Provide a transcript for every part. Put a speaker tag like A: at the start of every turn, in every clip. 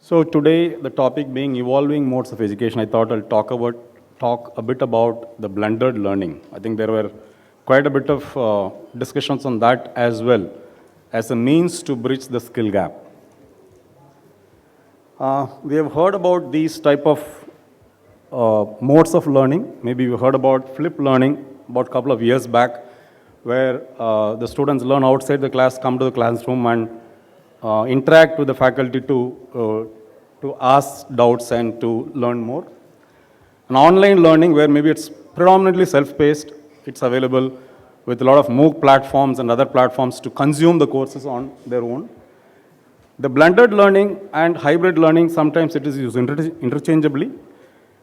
A: So today, the topic being evolving modes of education, I thought I'll talk a bit about the blended learning. I think there were quite a bit of discussions on that as well as a means to bridge the skill gap. We have heard about these type of modes of learning. Maybe we heard about flipped learning about a couple of years back, where the students learn outside the class, come to the classroom, and interact with the faculty to ask doubts and to learn more. An online learning where maybe it's predominantly self-paced, it's available with a lot of MOOC platforms and other platforms to consume the courses on their own. The blended learning and hybrid learning, sometimes it is used interchangeably,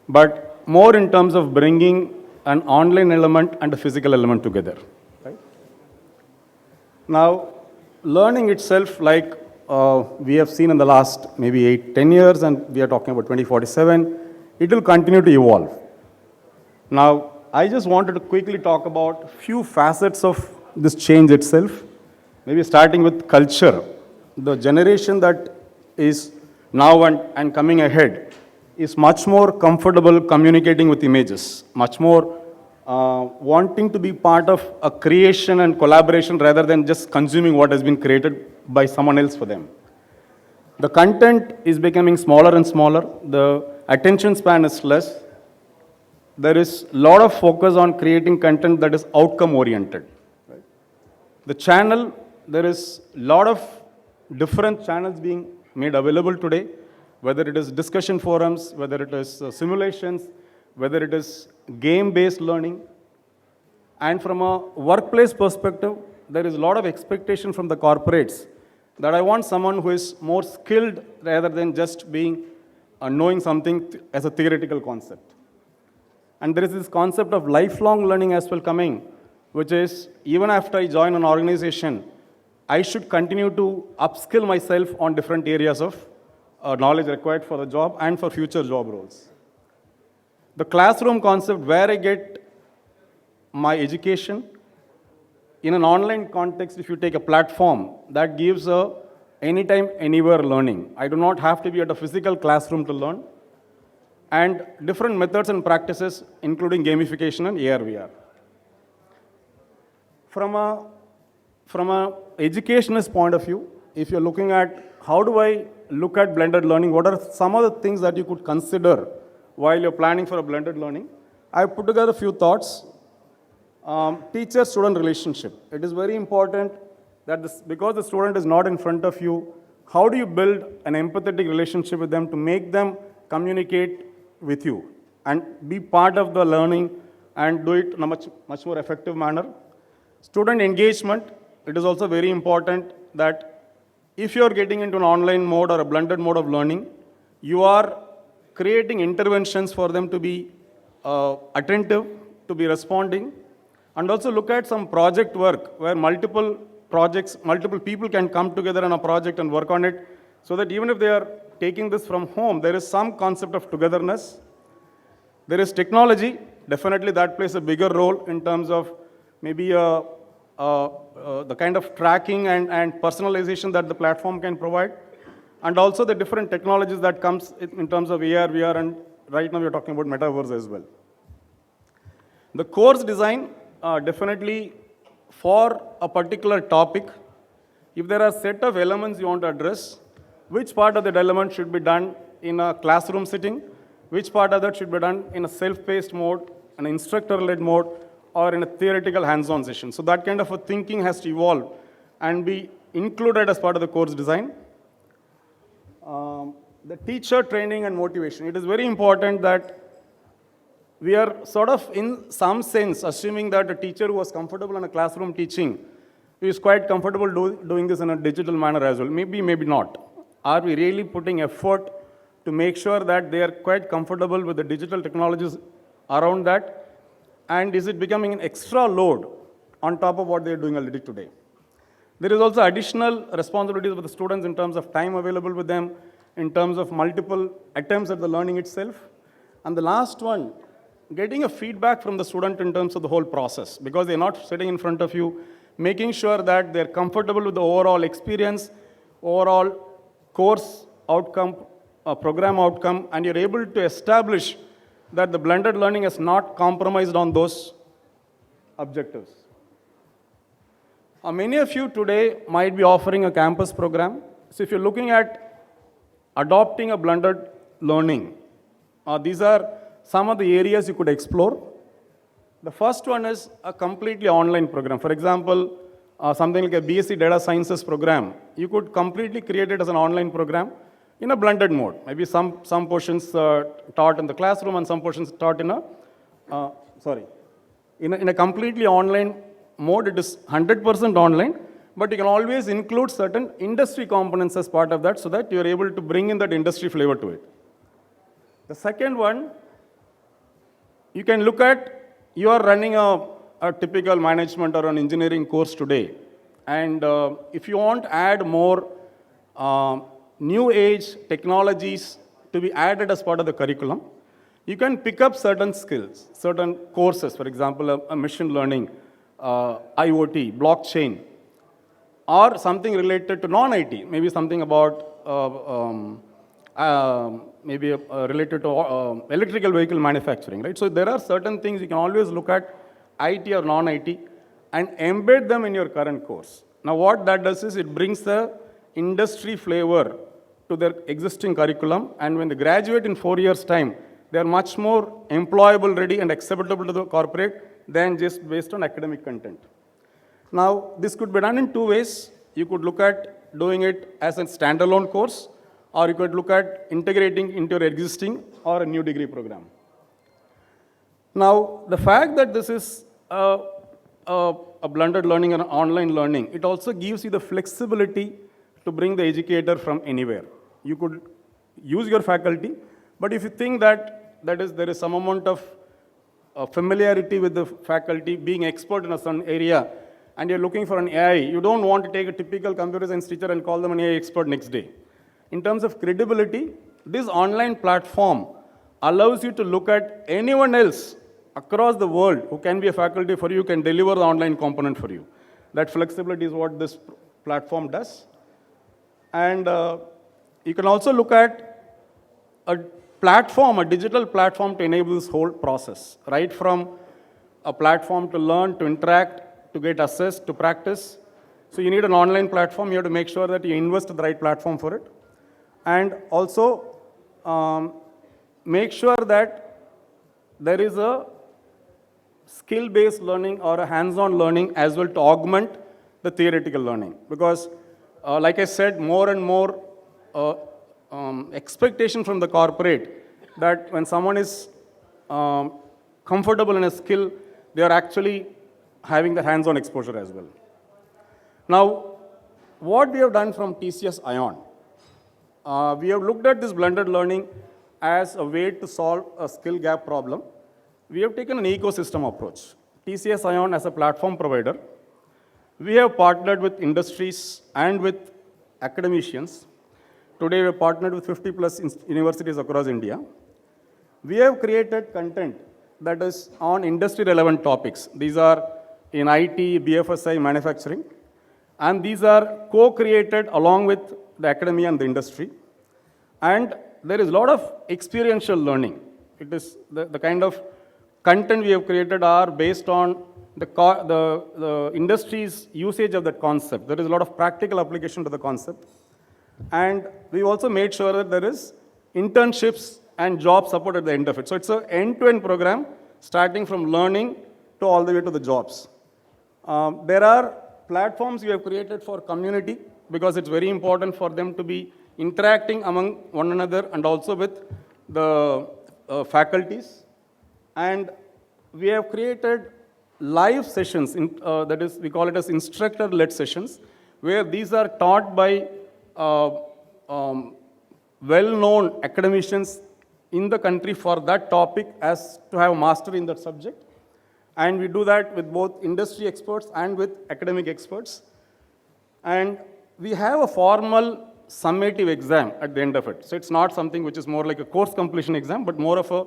A: but more in terms of bringing an online element and a physical element together. Right? Now, learning itself, like we have seen in the last maybe 8-10 years, and we are talking about 2047, it will continue to evolve. Now, I just wanted to quickly talk about a few facets of this change itself, maybe starting with culture. The generation that is now and coming ahead is much more comfortable communicating with images, much more wanting to be part of a creation and collaboration rather than just consuming what has been created by someone else for them. The content is becoming smaller and smaller. The attention span is less. There is a lot of focus on creating content that is outcome oriented. Right? The channel, there is a lot of different channels being made available today, whether it is discussion forums, whether it is simulations, whether it is game-based learning. And from a workplace perspective, there is a lot of expectation from the corporates that I want someone who is more skilled rather than just being knowing something as a theoretical concept. And there is this concept of lifelong learning as well coming, which is even after I join an organization, I should continue to upskill myself on different areas of knowledge required for the job and for future job roles. The classroom concept, where I get my education, in an online context, if you take a platform, that gives a anytime, anywhere learning. I do not have to be at a physical classroom to learn. And different methods and practices, including gamification and AR/VR. From a educationist point of view, if you're looking at how do I look at blended learning, what are some of the things that you could consider while you're planning for a blended learning? I've put together a few thoughts. Teacher-student relationship. It is very important that because the student is not in front of you, how do you build an empathetic relationship with them to make them communicate with you and be part of the learning and do it in a much more effective manner? Student engagement. It is also very important that if you're getting into an online mode or a blended mode of learning, you are creating interventions for them to be attentive, to be responding, and also look at some project work where multiple people can come together on a project and work on it, so that even if they are taking this from home, there is some concept of togetherness. There is technology. Definitely that plays a bigger role in terms of maybe the kind of tracking and personalization that the platform can provide, and also the different technologies that comes in terms of AR, VR, and right now we're talking about metaverse as well. The course design, definitely for a particular topic, if there are a set of elements you want to address, which part of that element should be done in a classroom setting, which part of that should be done in a self-paced mode, an instructor-led mode, or in a theoretical hands-on session. So that kind of a thinking has to evolve and be included as part of the course design. The teacher training and motivation. It is very important that we are sort of, in some sense, assuming that a teacher who was comfortable in a classroom teaching is quite comfortable doing this in a digital manner as well. Maybe not. Are we really putting effort to make sure that they are quite comfortable with the digital technologies around that? And is it becoming an extra load on top of what they're doing already today? There is also additional responsibilities for the students in terms of time available with them, in terms of multiple attempts at the learning itself. And the last one, getting a feedback from the student in terms of the whole process, because they're not sitting in front of you, making sure that they're comfortable with the overall experience, overall course outcome, program outcome, and you're able to establish that the blended learning has not compromised on those objectives. Many of you today might be offering a campus program. So if you're looking at adopting a blended learning, these are some of the areas you could explore. The first one is a completely online program. For example, something like a BSc Data Sciences program, you could completely create it as an online program in a blended mode. Maybe some portions taught in the classroom and some portions taught in a completely online mode. It is 100% online, but you can always include certain industry components as part of that so that you are able to bring in that industry flavor to it. The second one, you can look at, you are running a typical management or an engineering course today, and if you want to add more new age technologies to be added as part of the curriculum, you can pick up certain skills, certain courses, for example, a machine learning, IoT, blockchain, or something related to non-IT, maybe something about related to electrical vehicle manufacturing, right? So there are certain things you can always look at, IT or non-IT, and embed them in your current course. Now what that does is it brings the industry flavor to their existing curriculum, and when they graduate in 4 years' time, they are much more employable, ready, and acceptable to the corporate than just based on academic content. Now, this could be done in two ways. You could look at doing it as a standalone course, or you could look at integrating into your existing or a new degree program. Now, the fact that this is a blended learning and online learning, it also gives you the flexibility to bring the educator from anywhere. You could use your faculty, but if you think that there is some amount of familiarity with the faculty, being expert in a certain area, and you're looking for an AI, you don't want to take a typical computer science teacher and call them an AI expert next day. In terms of credibility, this online platform allows you to look at anyone else across the world who can be a faculty for you, can deliver the online component for you. That flexibility is what this platform does. And you can also look at a platform, a digital platform to enable this whole process, right from a platform to learn, to interact, to get assessed, to practice. So you need an online platform. You have to make sure that you invest in the right platform for it. And also make sure that there is a skill-based learning or a hands-on learning as well to augment the theoretical learning. Because like I said, more and more expectation from the corporate that when someone is comfortable in a skill, they are actually having the hands-on exposure as well. Now, what we have done from TCS iON, we have looked at this blended learning as a way to solve a skill gap problem. We have taken an ecosystem approach. TCS iON as a platform provider, we have partnered with industries and with academicians. Today we have partnered with 50 plus universities across India. We have created content that is on industry relevant topics. These are in IT, BFSI, manufacturing. And these are co-created along with the academia and the industry. And there is a lot of experiential learning. It is the kind of content we have created are based on the industry's usage of that concept. There is a lot of practical application to the concept. And we also made sure that there is internships and job support at the end of it. So it's an end-to-end program starting from learning to all the way to the jobs. There are platforms we have created for community because it's very important for them to be interacting among one another and also with the faculties. And we have created live sessions, that is, we call it as instructor-led sessions, where these are taught by well-known academicians in the country for that topic as to have mastery in that subject. And we do that with both industry experts and with academic experts. And we have a formal summative exam at the end of it. So it's not something which is more like a course completion exam, but more of a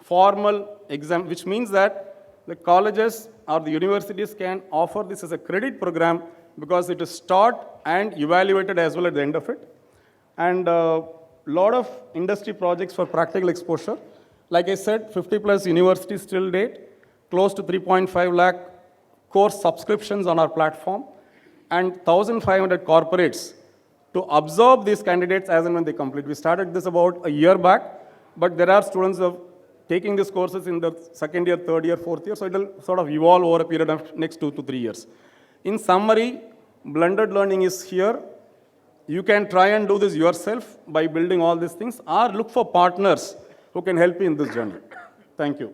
A: formal exam, which means that the colleges or the universities can offer this as a credit program because it is taught and evaluated as well at the end of it. And lot of industry projects for practical exposure. Like I said, 50 plus universities till date, close to 3.5 lakh course subscriptions on our platform, and 1,500 corporates to absorb these candidates as and when they complete. We started this about a year back, but there are students of taking these courses in the second year, third year, fourth year, so it will sort of evolve over a period of next 2 to 3 years. In summary, blended learning is here. You can try and do this yourself by building all these things, or look for partners who can help you in this journey. Thank you.